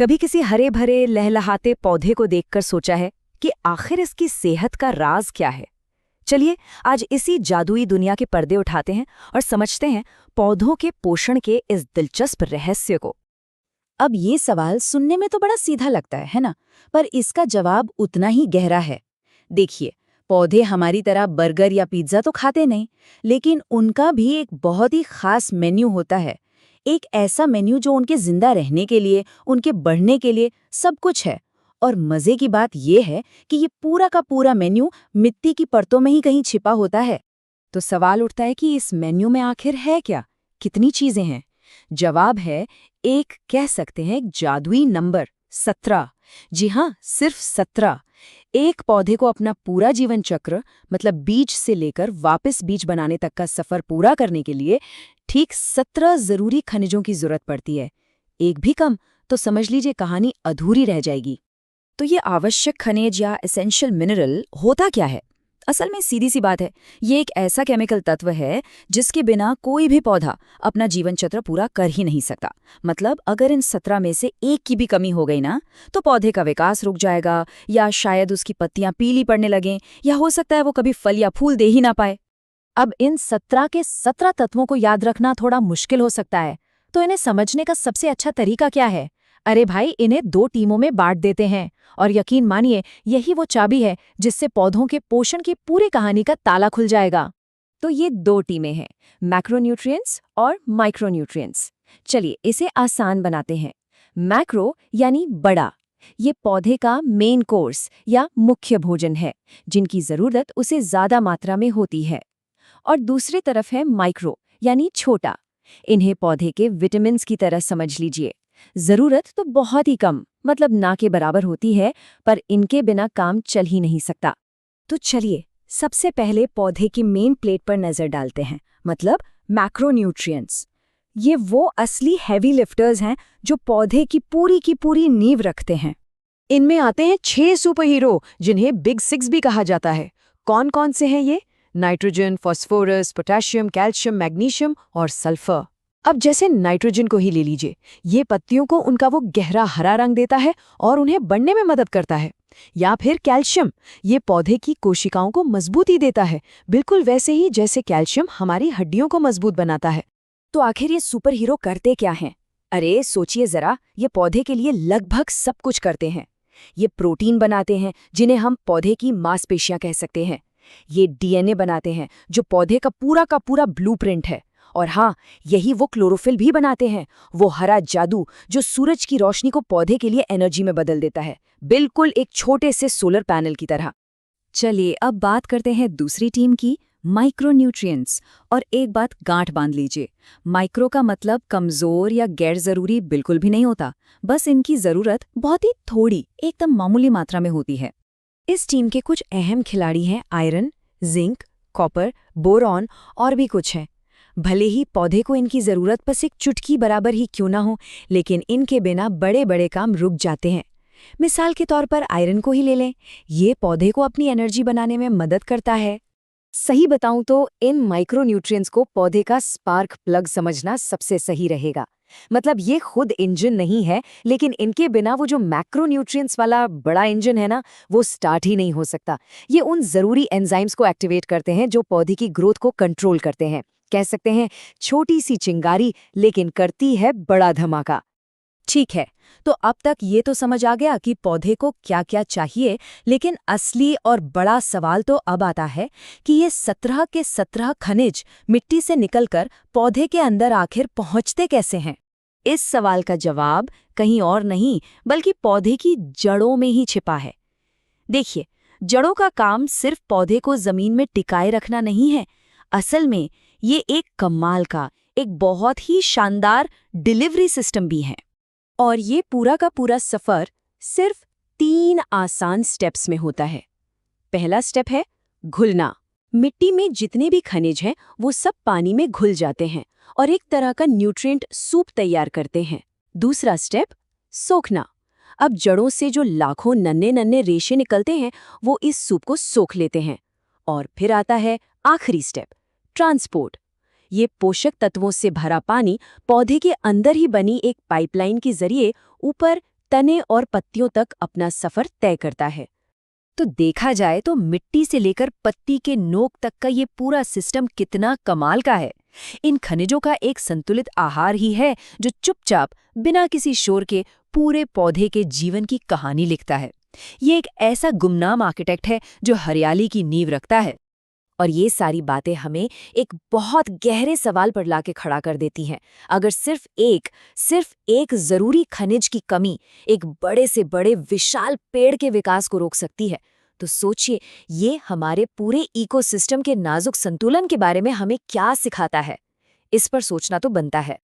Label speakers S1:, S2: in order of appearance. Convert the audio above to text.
S1: कभी किसी हरे भरे लहलहाते पौधे को देखकर सोचा है कि आखिर इसकी सेहत का राज क्या है? चलिए आज इसी जादुई दुनिया के पर्दे उठाते हैं और समझते हैं पौधों के पोषण के इस दिलचस्प रहस्य को।
S2: अब ये सवाल सुनने में तो बड़ा सीधा लगता है ना? पर इसका जवाब उतना ही गहरा है। देखिए, पौधे हमारी तरह बर्गर या पिज्ज़ा तो खाते नहीं, लेकिन उनका भी एक बहुत ही खास मेन्यू होता है। एक ऐसा मेन्यू जो उनके जिंदा रहने के लिए, उनके बढ़ने के लिए सब कुछ है। और मजे की बात यह है कि ये पूरा का पूरा मेन्यू मिट्टी की परतों में ही कहीं छिपा होता है।
S1: तो सवाल उठता है कि इस मेन्यू में आखिर है क्या? कितनी चीजें हैं? जवाब है एक, कह सकते हैं एक जादुई नंबर 17। जी हाँ, सिर्फ 17। एक पौधे को अपना पूरा जीवन चक्र, मतलब बीज से लेकर वापस बीज बनाने तक का सफर पूरा करने के लिए ठीक 17 जरूरी खनिजों की जरूरत पड़ती है। एक भी कम तो समझ लीजिए कहानी अधूरी रह जाएगी। तो ये आवश्यक खनिज या एसेंशियल मिनरल होता क्या है? असल में सीधी सी बात है, ये एक ऐसा केमिकल तत्व है जिसके बिना कोई भी पौधा अपना जीवन चक्र पूरा कर ही नहीं सकता। मतलब अगर इन 17 में से एक की भी कमी हो गई ना, तो पौधे का विकास रुक जाएगा, या शायद उसकी पत्तियां पीली पड़ने लगें, या हो सकता है वो कभी फल या फूल दे ही ना पाए।
S2: अब इन 17 के 17 तत्वों को याद रखना थोड़ा मुश्किल हो सकता है, तो इन्हें समझने का सबसे अच्छा तरीका क्या है? अरे भाई, इन्हें 2 टीमों में बांट देते हैं, और यकीन मानिए यही वो चाबी है जिससे पौधों के पोषण की पूरी कहानी का ताला खुल जाएगा।
S1: तो ये 2 टीमें हैं, मैक्रोन्यूट्रिएंट्स और माइक्रोन्यूट्रिएंट्स। चलिए इसे आसान बनाते हैं। मैक्रो यानी बड़ा, ये पौधे का मेन कोर्स या मुख्य भोजन है, जिनकी जरूरत उसे ज्यादा मात्रा में होती है। और दूसरी तरफ है माइक्रो यानी छोटा। इन्हें पौधे के विटामिन्स की तरह समझ लीजिए। जरूरत तो बहुत ही कम, मतलब ना के बराबर होती है, पर इनके बिना काम चल ही नहीं सकता। तो चलिए सबसे पहले पौधे की मेन प्लेट पर नजर डालते हैं, मतलब मैक्रोन्यूट्रिएंट्स। ये वो असली हैवी लिफ्टर्स हैं जो पौधे की पूरी नींव रखते हैं।
S3: इनमें आते हैं 6 सुपर हीरो, जिन्हें बिग 6 भी कहा जाता है। कौन कौन से हैं ये? Nitrogen, phosphorus, potassium, calcium, magnesium और सल्फर। अब जैसे नाइट्रोजन को ही ले लीजिए, ये पत्तियों को उनका वो गहरा हरा रंग देता है और उन्हें बढ़ने में मदद करता है। या फिर कैल्शियम, ये पौधे की कोशिकाओं को मजबूती देता है, बिल्कुल वैसे ही जैसे कैल्शियम हमारी हड्डियों को मजबूत बनाता है।
S1: तो आखिर ये सुपर हीरो करते क्या हैं? अरे सोचिए जरा, ये पौधे के लिए लगभग सब कुछ करते हैं। ये प्रोटीन बनाते हैं, जिन्हें हम पौधे की मांसपेशियां कह सकते हैं। ये डीएनए बनाते हैं, जो पौधे का पूरा ब्लूप्रिंट है। और हाँ, यही वो क्लोरोफिल भी बनाते हैं, वो हरा जादू जो सूरज की रोशनी को पौधे के लिए एनर्जी में बदल देता है, बिल्कुल एक छोटे से सोलर पैनल की तरह। चलिए अब बात करते हैं दूसरी टीम की, माइक्रोन्यूट्रिएंट्स। और एक बात गांठ बांध लीजिए, माइक्रो का मतलब कमजोर या गैर जरूरी बिल्कुल भी नहीं होता। बस इनकी जरूरत बहुत ही थोड़ी, एकदम मामूली मात्रा में होती है। इस टीम के कुछ अहम खिलाड़ी हैं आयरन, जिंक, कॉपर, बोरॉन और भी कुछ हैं। भले ही पौधे को इनकी जरूरत बस एक चुटकी बराबर ही क्यों ना हो, लेकिन इनके बिना बड़े बड़े काम रुक जाते हैं। मिसाल के तौर पर आयरन को ही ले लें, ये पौधे को अपनी एनर्जी बनाने में मदद करता है। सही बताऊं तो इन माइक्रोन्यूट्रिएंट्स को पौधे का स्पार्क प्लग समझना सबसे सही रहेगा। मतलब ये खुद इंजन नहीं है, लेकिन इनके बिना वो जो मैक्रोन्यूट्रिएंट्स वाला बड़ा इंजन है ना, वो स्टार्ट ही नहीं हो सकता। ये उन जरूरी एंजाइम्स को एक्टिवेट करते हैं जो पौधे की ग्रोथ को कंट्रोल करते हैं। कह सकते हैं छोटी सी चिंगारी, लेकिन करती है बड़ा धमाका। ठीक है, तो अब तक ये तो समझ आ गया कि पौधे को क्या क्या चाहिए, लेकिन असली और बड़ा सवाल तो अब आता है कि ये 17 के 17 खनिज मिट्टी से निकलकर पौधे के अंदर आखिर पहुंचते कैसे हैं? इस सवाल का जवाब कहीं और नहीं, बल्कि पौधे की जड़ों में ही छिपा है। देखिए, जड़ों का काम सिर्फ पौधे को जमीन में टिकाए रखना नहीं है। असल में ये एक कमाल का, एक बहुत ही शानदार डिलीवरी सिस्टम भी है। और ये पूरा का पूरा सफर सिर्फ 3 आसान स्टेप्स में होता है। पहला स्टेप है घुलना। मिट्टी में जितने भी खनिज हैं वो सब पानी में घुल जाते हैं और एक तरह का न्यूट्रिएंट सूप तैयार करते हैं। दूसरा स्टेप सोखना। अब जड़ों से जो लाखों नन्हे नन्हे रेशे निकलते हैं वो इस सूप को सोख लेते हैं। और फिर आता है आखिरी स्टेप, ट्रांसपोर्ट। ये पोषक तत्वों से भरा पानी पौधे के अंदर ही बनी एक पाइपलाइन के जरिए ऊपर
S2: तने और पत्तियों तक अपना सफर तय करता है। तो देखा जाए तो मिट्टी से लेकर पत्ती के नोक तक का ये पूरा सिस्टम कितना कमाल का है। इन खनिजों का एक संतुलित आहार ही है जो चुपचाप बिना किसी शोर के पूरे पौधे के जीवन की कहानी लिखता है। ये एक ऐसा गुमनाम आर्किटेक्ट है जो हरियाली की नींव रखता है।
S1: और ये सारी बातें हमें एक बहुत गहरे सवाल पर लाके खड़ा कर देती हैं। अगर सिर्फ एक जरूरी खनिज की कमी एक बड़े से बड़े विशाल पेड़ के विकास को रोक सकती है, तो सोचिए ये हमारे पूरे इकोसिस्टम के नाजुक संतुलन के बारे में हमें क्या सिखाता है। इस पर सोचना तो बनता है।